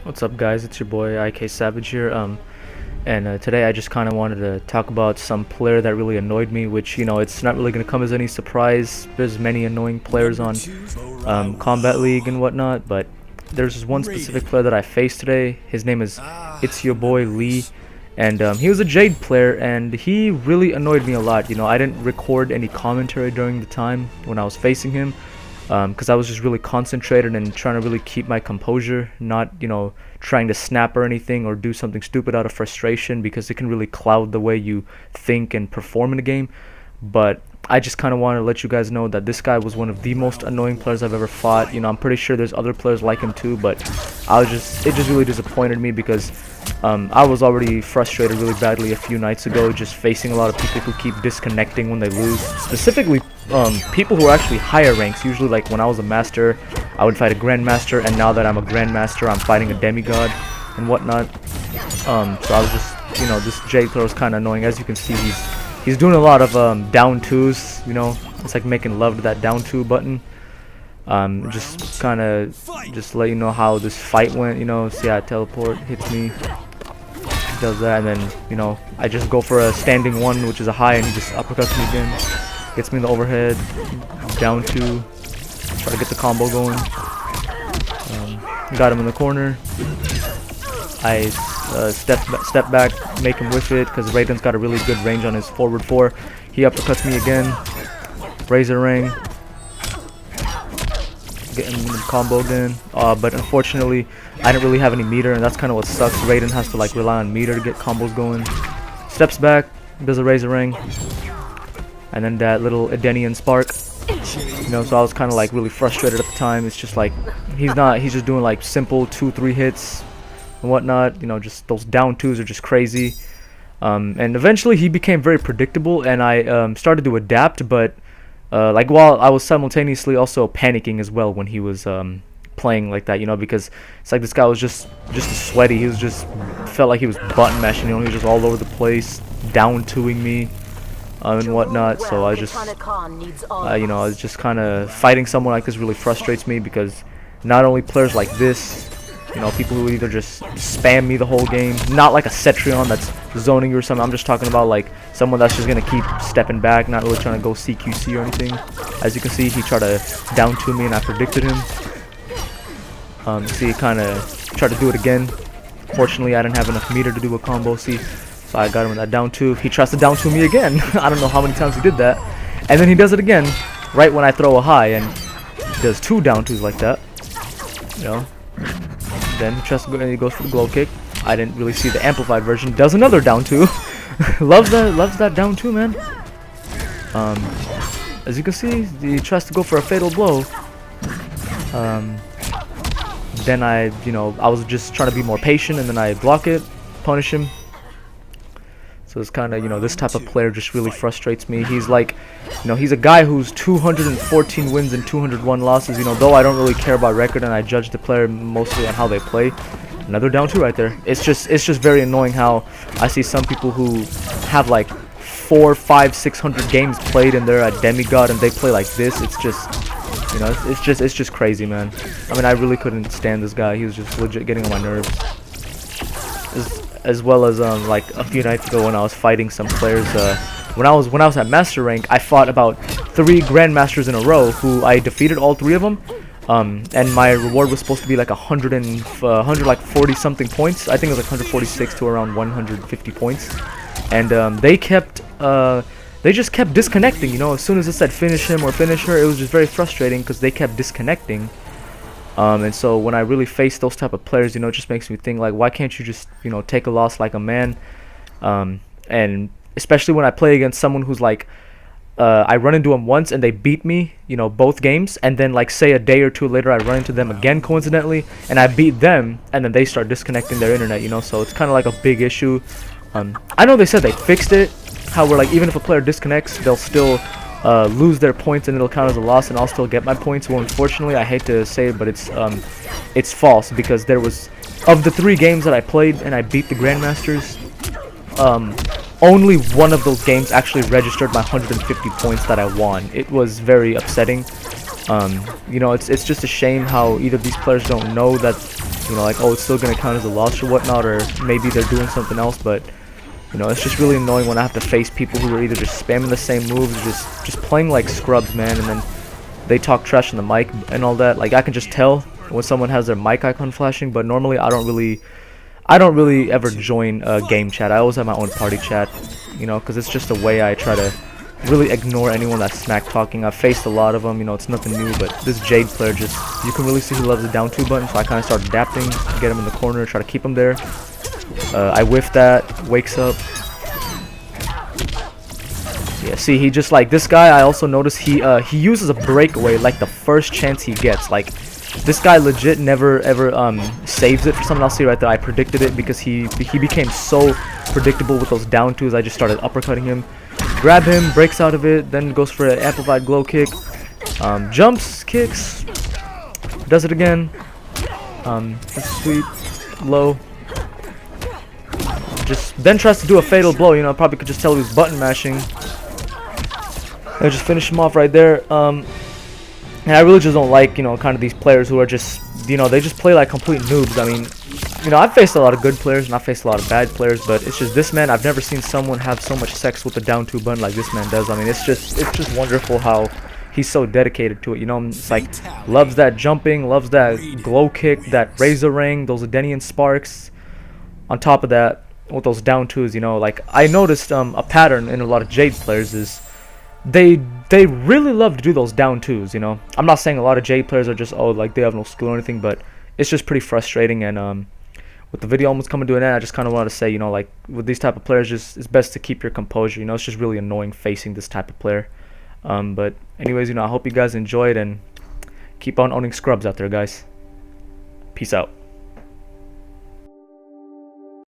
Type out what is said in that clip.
What's up, guys? It's your boy iKSavage here. And today I just kind of wanted to talk about some player that really annoyed me, which, it's not really going to come as any surprise. There's many annoying players on Kombat League and whatnot, but there's this one specific player that I faced today. His name is It's Your Boy Lee, and he was a Jade player, and he really annoyed me a lot. I didn't record any commentary during the time when I was facing him, because I was just really concentrated and trying to really keep my composure, not trying to snap or anything or do something stupid out of frustration, because it can really cloud the way you think and perform in a game. But I just kind of wanted to let you guys know that this guy was one of the most annoying players I've ever fought. I'm pretty sure there's other players like him too, but it just really disappointed me, because I was already frustrated really badly a few nights ago, just facing a lot of people who keep disconnecting when they lose. Specifically, people who are actually higher ranks. Usually, like when I was a master, I would fight a grandmaster, and now that I'm a grandmaster, I'm fighting a demigod and whatnot. So I was just, this Jade player was kind of annoying. As you can see, he's doing a lot of down twos. It's like making love to that down two button. Just kind of just let you know how this fight went. See how teleport hits me, he does that, and then I just go for a standing one, which is a high, and he just uppercuts me again, gets me in the overhead, down two, try to get the combo going. Got him in the corner. I step back, make him whiff it, because Raiden's got a really good range on his forward four. He uppercuts me again, razor ring, getting the combo again. But unfortunately, I didn't really have any meter, and that's kind of what sucks. Raiden has to like rely on meter to get combos going. Steps back, does a razor ring, and then that little Edenian spark. So I was kind of like really frustrated at the time. It's just like he's just doing like simple 2-3 hits and whatnot. Just those down twos are just crazy. And eventually he became very predictable, and I started to adapt, but like while I was simultaneously also panicking as well when he was playing like that, because it's like this guy was just sweaty. He was just felt like he was button mashing. He was just all over the place, down twoing me and whatnot. So I just I was just kind of fighting someone like this really frustrates me, because not only players like this, people who either just spam me the whole game, not like a Cetrion that's zoning you or something. I'm just talking about like someone that's just gonna keep stepping back, not really trying to go CQC or anything. As you can see, he tried to down to me, and I predicted him. See, he kind of tried to do it again. Fortunately, I didn't have enough meter to do a combo. See, so I got him in that down two. He tries to down to me again. I don't know how many times he did that, and then he does it again right when I throw a high, and he does 2 down twos like that. Then he tries to go, and he goes for the glow kick. I didn't really see the amplified version. Does another down two. loves that down two, man. As you can see, he tries to go for a fatal blow. Then I was just trying to be more patient, and then I block it, punish him. So it's kind of, this type of player just really frustrates me. He's like, he's a guy who's 214 wins and 201 losses. Though I don't really care about record, and I judge the player mostly on how they play. Another down two right there. It's just very annoying how I see some people who have like 400, 500, 600 games played, and they're a demigod, and they play like this. It's just, it's just crazy, man. I mean, I really couldn't stand this guy. He was just legit getting on my nerves. As well as like a few nights ago when I was fighting some players, when I was at master rank, I fought about 3 grandmasters in a row who I defeated all 3 of them, and my reward was supposed to be like 140 something points. I think it was like 146 to around 150 points, and they just kept disconnecting. As soon as it said finish him or finish her, it was just very frustrating because they kept disconnecting. And so when I really face those type of players, it just makes me think like, why can't you just take a loss like a man? And especially when I play against someone who's like, I run into them once and they beat me, both games, and then like say a day or 2 later I run into them again coincidentally, and I beat them, and then they start disconnecting their internet. So it's kind of like a big issue. I know they said they fixed it, how we're like, even if a player disconnects, they'll still lose their points, and it'll count as a loss, and I'll still get my points. Well, unfortunately, I hate to say it, but it's false, because there was, of the 3 games that I played and I beat the grandmasters, only one of those games actually registered my 150 points that I won. It was very upsetting. It's just a shame how either these players don't know that you know, like, oh, it's still gonna count as a loss or whatnot, or maybe they're doing something else. But you know, it's just really annoying when I have to face people who are either just spamming the same moves, or just playing like scrubs, man, and then they talk trash on the mic and all that. Like, I can just tell when someone has their mic icon flashing, but normally I don't really ever join game chat. I always have my own party chat, you know, because it's just a way I try to really ignore anyone that's smack talking. I've faced a lot of them, you know, it's nothing new, but this Jade player, just, you can really see he loves the down 2 button, so I kind of start adapting, get him in the corner, try to keep him there. I whiff that, wakes up. Yeah, see, he just, like, this guy, I also noticed he uses a breakaway like the first chance he gets. Like, this guy legit never ever saves it for something. I'll see right there, I predicted it because he became so predictable with those down 2s. I just started uppercutting him. Grab him, breaks out of it, then goes for an amplified glow kick. Jumps, kicks, does it again. That's sweet, low. Just then tries to do a fatal blow. You know, probably could just tell he was button mashing. I just finish him off right there. And I really just don't like, you know, kind of these players who are just, you know, they just play like complete noobs. I mean, you know, I've faced a lot of good players and I've faced a lot of bad players, but it's just this man, I've never seen someone have so much sex with the down 2 button like this man does. I mean, it's just wonderful how he's so dedicated to it, you know. It's like, loves that jumping, loves that glow kick, that razor ring, those Adenian sparks. On top of that, with those down 2s, you know, like, I noticed a pattern in a lot of Jade players is they really love to do those down 2s, you know. I'm not saying a lot of Jade players are just, oh, like, they have no skill or anything, but it's just pretty frustrating. And with the video almost coming to an end, I just kind of wanted to say, you know, like, with these type of players, just it's best to keep your composure, you know. It's just really annoying facing this type of player. But anyways, you know, I hope you guys enjoyed, and keep on owning scrubs out there, guys. Peace out.